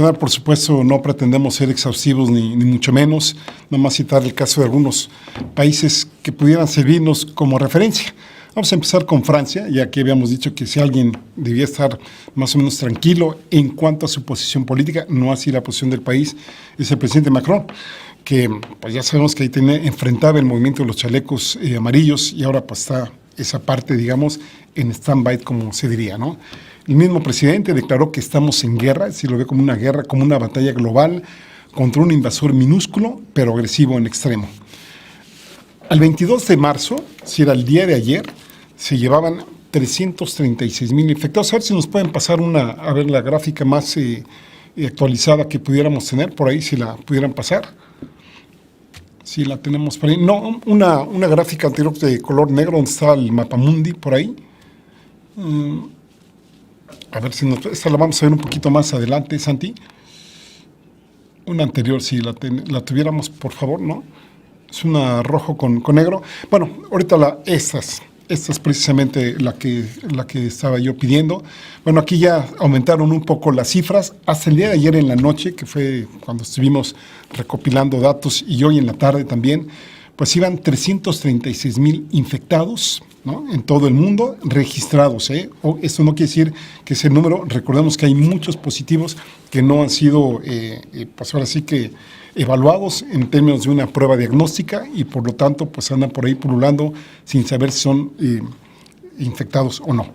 Por supuesto, no pretendemos ser exhaustivos ni mucho menos, nada más citar el caso de algunos países que pudieran servirnos como referencia. Vamos a empezar con Francia, ya que habíamos dicho que si alguien debía estar más o menos tranquilo en cuanto a su posición política, no así la posición del país, es el presidente Macron, que pues ya sabemos que ahí enfrentaba el movimiento de los chalecos amarillos y ahora pues está esa parte, digamos, en stand-by, como se diría, ¿no? El mismo presidente declaró que estamos en guerra, si lo ve como una guerra, como una batalla global contra un invasor minúsculo, pero agresivo en extremo. Al 22 de marzo, si era el día de ayer, se llevaban 336,000 infectados. A ver si nos pueden pasar a ver la gráfica más actualizada que pudiéramos tener, por ahí, si la pudieran pasar. Si la tenemos por ahí. No, una gráfica anterior de color negro, donde está el mapamundi, por ahí. A ver si esta la vamos a ver un poquito más adelante, Santi. Una anterior, si la tuviéramos, por favor, ¿no? Es una rojo con negro. Bueno, ahorita esta es precisamente la que estaba yo pidiendo. Bueno, aquí ya aumentaron un poco las cifras. Hasta el día de ayer en la noche, que fue cuando estuvimos recopilando datos, y hoy en la tarde también, pues iban 336,000 infectados, ¿no?, en todo el mundo registrados. Esto no quiere decir que ese número, recordemos que hay muchos positivos que no han sido, pues ahora sí que evaluados en términos de una prueba diagnóstica y por lo tanto pues andan por ahí pululando sin saber si son infectados o no.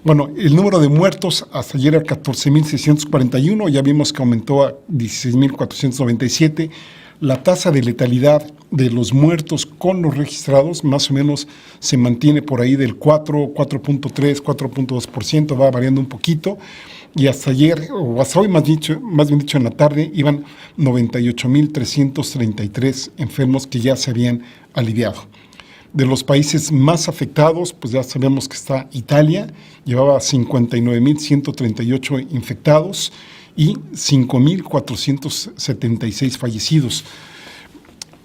Bueno, el número de muertos hasta ayer era 14,641, ya vimos que aumentó a 16,497. La tasa de letalidad de los muertos con los registrados más o menos se mantiene por ahí del 4.3, 4.2%, va variando un poquito. Y hasta ayer, o hasta hoy más bien dicho en la tarde, iban 98,333 enfermos que ya se habían aliviado. De los países más afectados, pues ya sabemos que está Italia, llevaba 59,138 infectados y 5,476 fallecidos,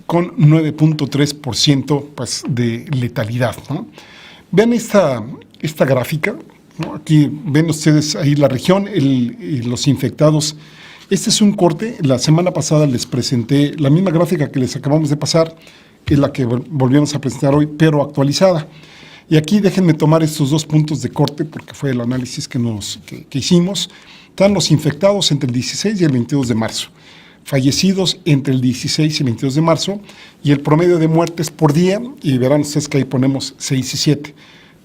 con 9.3% pues, de letalidad, ¿no? Vean esta gráfica, ¿no? Aquí ven ustedes ahí la región, los infectados. Este es un corte. La semana pasada les presenté la misma gráfica que les acabamos de pasar, es la que volvemos a presentar hoy, pero actualizada. Y aquí déjenme tomar estos dos puntos de corte, porque fue el análisis que hicimos. Están los infectados entre el 16 y el 22 de marzo, fallecidos entre el 16 y el 22 de marzo, y el promedio de muertes por día, y verán ustedes que ahí ponemos 6 y 7.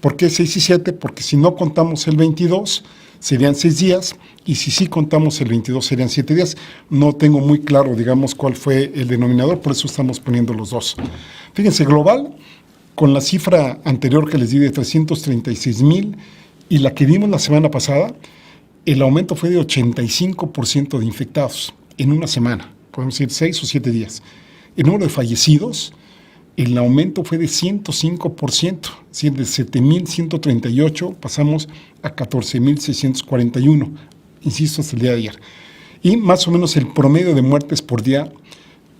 ¿Por qué 6 y 7? Porque si no contamos el 22, serían 6 días, y si sí contamos el 22, serían 7 días. No tengo muy claro, digamos, cuál fue el denominador, por eso estamos poniendo los dos. Fíjense, global, con la cifra anterior que les di de 336,000 y la que dimos la semana pasada, el aumento fue de 85% de infectados en una semana, podemos decir 6 o 7 días. El número de fallecidos, el aumento fue de 105%, es decir, de 7,138 pasamos a 14,641, insisto, hasta el día de ayer. Y más o menos el promedio de muertes por día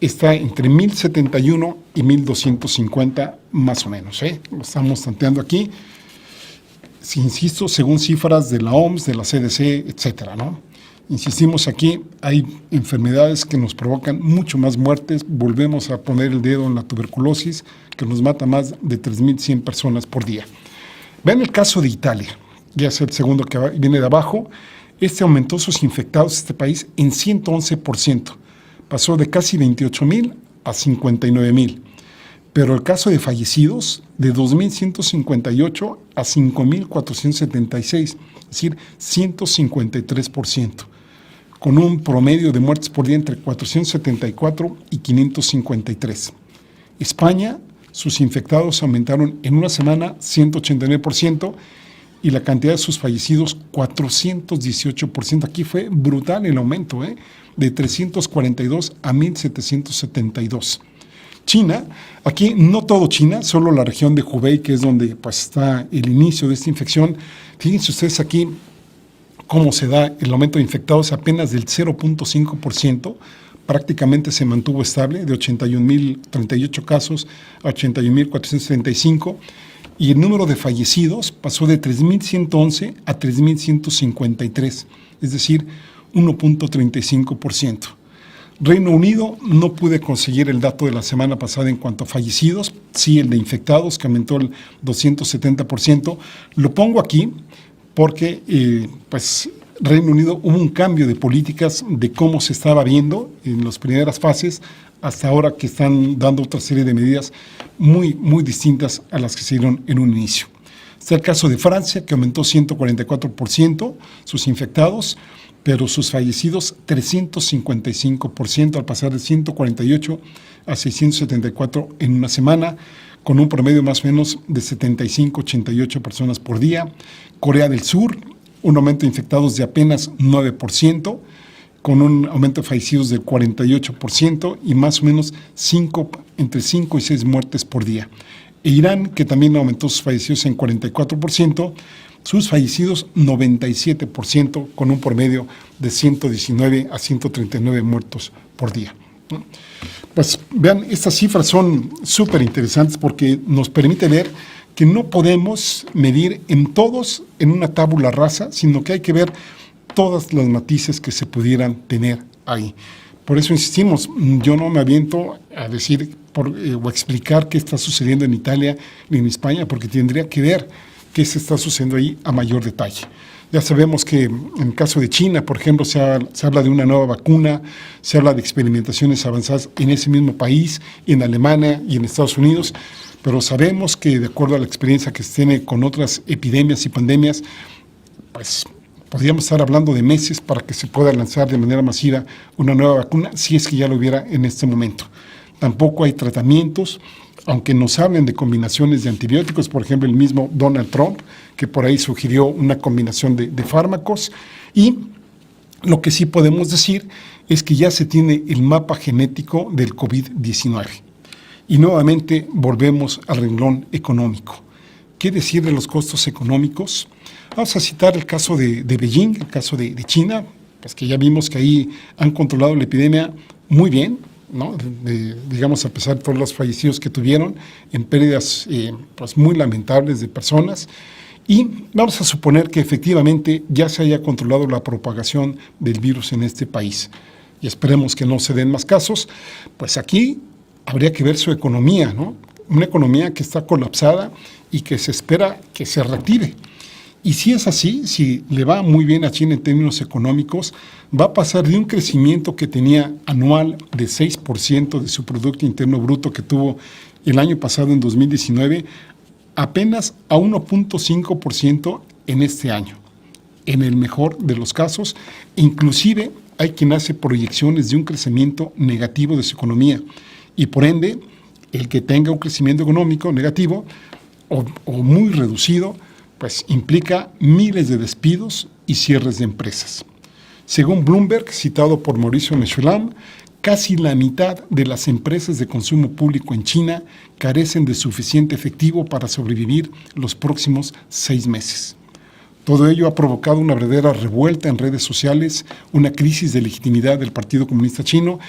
está entre 1,071 y 1,250 más o menos, Lo estamos tanteando aquí. Si insisto, según cifras de la OMS, de la CDC, etcétera, ¿no? Insistimos aquí, hay enfermedades que nos provocan mucho más muertes. Volvemos a poner el dedo en la tuberculosis, que nos mata más de 3,100 personas por día. Vean el caso de Italia, ya es el segundo que viene de abajo. Este aumentó sus infectados, este país, en 111%. Pasó de casi 28,000 a 59,000. Pero el caso de fallecidos, de 2,158 a 5,476, es decir, 153%, con un promedio de muertes por día entre 474 y 553. España, sus infectados aumentaron en una semana 189% y la cantidad de sus fallecidos 418%. Aquí fue brutal el aumento, de 342 a 1,772. China, aquí no todo China, solo la región de Hubei, que es donde pues, está el inicio de esta infección. Fíjense ustedes aquí cómo se da el aumento de infectados, apenas del 0.5%, prácticamente se mantuvo estable, de 81,038 casos a 81,435, y el número de fallecidos pasó de 3,111 a 3,153, es decir, 1.35%. Reino Unido, no pude conseguir el dato de la semana pasada en cuanto a fallecidos, sí el de infectados, que aumentó el 270%. Lo pongo aquí porque Reino Unido hubo un cambio de políticas de cómo se estaba viendo en las primeras fases hasta ahora, que están dando otra serie de medidas muy, muy distintas a las que se dieron en un inicio. Está el caso de Francia, que aumentó 144% sus infectados, pero sus fallecidos 355%, al pasar de 148 a 674 en una semana, con un promedio más o menos de 75-88 personas por día. Corea del Sur, un aumento de infectados de apenas 9%, con un aumento de fallecidos del 48% y más o menos entre 5 y 6 muertes por día. E Irán, que también aumentó sus fallecidos en 44%, sus fallecidos 97%, con un promedio de 119 a 139 muertos por día. Pues vean, estas cifras son súper interesantes porque nos permite ver que no podemos medir en todos en una tábula rasa, sino que hay que ver todas las matices que se pudieran tener ahí. Por eso insistimos, yo no me aviento a decir o explicar qué está sucediendo en Italia ni en España, porque tendría que ver qué se está sucediendo ahí a mayor detalle. Ya sabemos que en el caso de China, por ejemplo, se habla de una nueva vacuna, se habla de experimentaciones avanzadas en ese mismo país, en Alemania y en Estados Unidos, pero sabemos que de acuerdo a la experiencia que se tiene con otras epidemias y pandemias, pues podríamos estar hablando de meses para que se pueda lanzar de manera masiva una nueva vacuna, si es que ya lo hubiera en este momento. Tampoco hay tratamientos, aunque nos hablen de combinaciones de antibióticos, por ejemplo, el mismo Donald Trump, que por ahí sugirió una combinación de fármacos, y lo que sí podemos decir es que ya se tiene el mapa genético del COVID-19. Y nuevamente volvemos al renglón económico. ¿Qué decir de los costos económicos? Vamos a citar el caso de Beijing, el caso de China, pues que ya vimos que ahí han controlado la epidemia muy bien, ¿no? Digamos, a pesar de todos los fallecidos que tuvieron, en pérdidas pues muy lamentables de personas. Y vamos a suponer que efectivamente ya se haya controlado la propagación del virus en este país. Y esperemos que no se den más casos. Pues aquí habría que ver su economía, ¿no? Una economía que está colapsada y que se espera que se reactive. Y si es así, si le va muy bien a China en términos económicos, va a pasar de un crecimiento que tenía anual de 6% de su Producto Interno Bruto que tuvo el año pasado en 2019, apenas a 1.5% en este año. En el mejor de los casos, inclusive hay quien hace proyecciones de un crecimiento negativo de su economía. Y por ende, el que tenga un crecimiento económico negativo o muy reducido, pues implica miles de despidos y cierres de empresas. Según Bloomberg, citado por Mauricio Mechulam, casi la mitad de las empresas de consumo público en China carecen de suficiente efectivo para sobrevivir los próximos 6 meses. Todo ello ha provocado una verdadera revuelta en redes sociales, una crisis de legitimidad del Partido Comunista Chino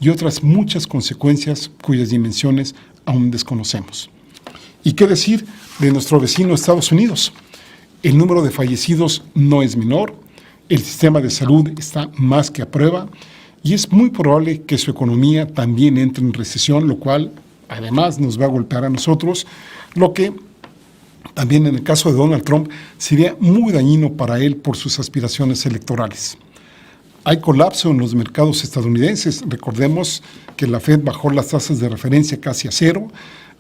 y otras muchas consecuencias cuyas dimensiones aún desconocemos. ¿Y qué decir de nuestro vecino Estados Unidos? El número de fallecidos no es menor, el sistema de salud está más que a prueba y es muy probable que su economía también entre en recesión, lo cual además nos va a golpear a nosotros, lo que también en el caso de Donald Trump sería muy dañino para él por sus aspiraciones electorales. Hay colapso en los mercados estadounidenses. Recordemos que la Fed bajó las tasas de referencia casi a cero.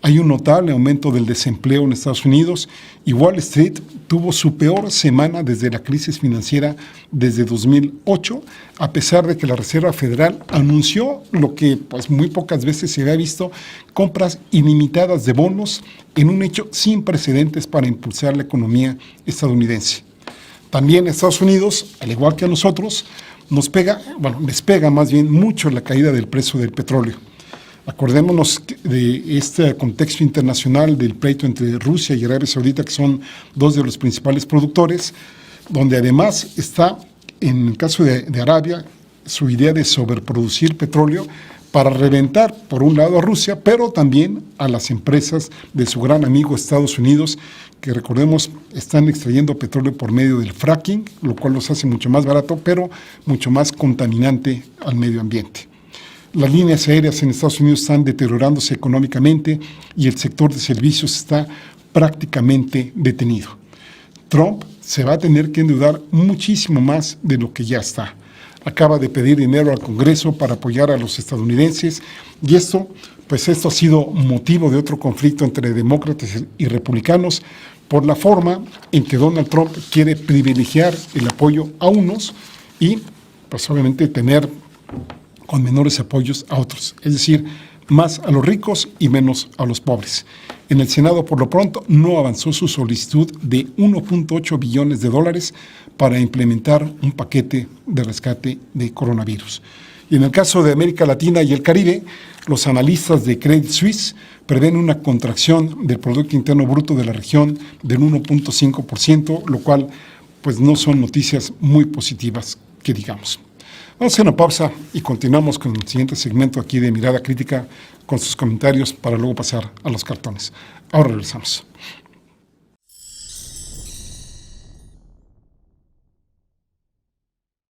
Hay un notable aumento del desempleo en Estados Unidos y Wall Street tuvo su peor semana desde la crisis financiera desde 2008, a pesar de que la Reserva Federal anunció lo que pues muy pocas veces se había visto, compras ilimitadas de bonos en un hecho sin precedentes para impulsar la economía estadounidense. También Estados Unidos, al igual que a nosotros, les pega más bien mucho la caída del precio del petróleo. Acordémonos de este contexto internacional del pleito entre Rusia y Arabia Saudita, que son dos de los principales productores, donde además está, en el caso de Arabia, su idea de sobreproducir petróleo para reventar, por un lado, a Rusia, pero también a las empresas de su gran amigo Estados Unidos, que recordemos están extrayendo petróleo por medio del fracking, lo cual los hace mucho más barato, pero mucho más contaminante al medio ambiente. Las líneas aéreas en Estados Unidos están deteriorándose económicamente y el sector de servicios está prácticamente detenido. Trump se va a tener que endeudar muchísimo más de lo que ya está. Acaba de pedir dinero al Congreso para apoyar a los estadounidenses y esto ha sido motivo de otro conflicto entre demócratas y republicanos por la forma en que Donald Trump quiere privilegiar el apoyo a unos y pues obviamente tener con menores apoyos a otros, es decir, más a los ricos y menos a los pobres. En el Senado, por lo pronto, no avanzó su solicitud de 1.8 billones de dólares para implementar un paquete de rescate de coronavirus. Y en el caso de América Latina y el Caribe, los analistas de Credit Suisse prevén una contracción del Producto Interno Bruto de la región del 1.5%, lo cual pues no son noticias muy positivas que digamos. Vamos a hacer una pausa y continuamos con el siguiente segmento aquí de Mirada Crítica con sus comentarios para luego pasar a los cartones. Ahora regresamos.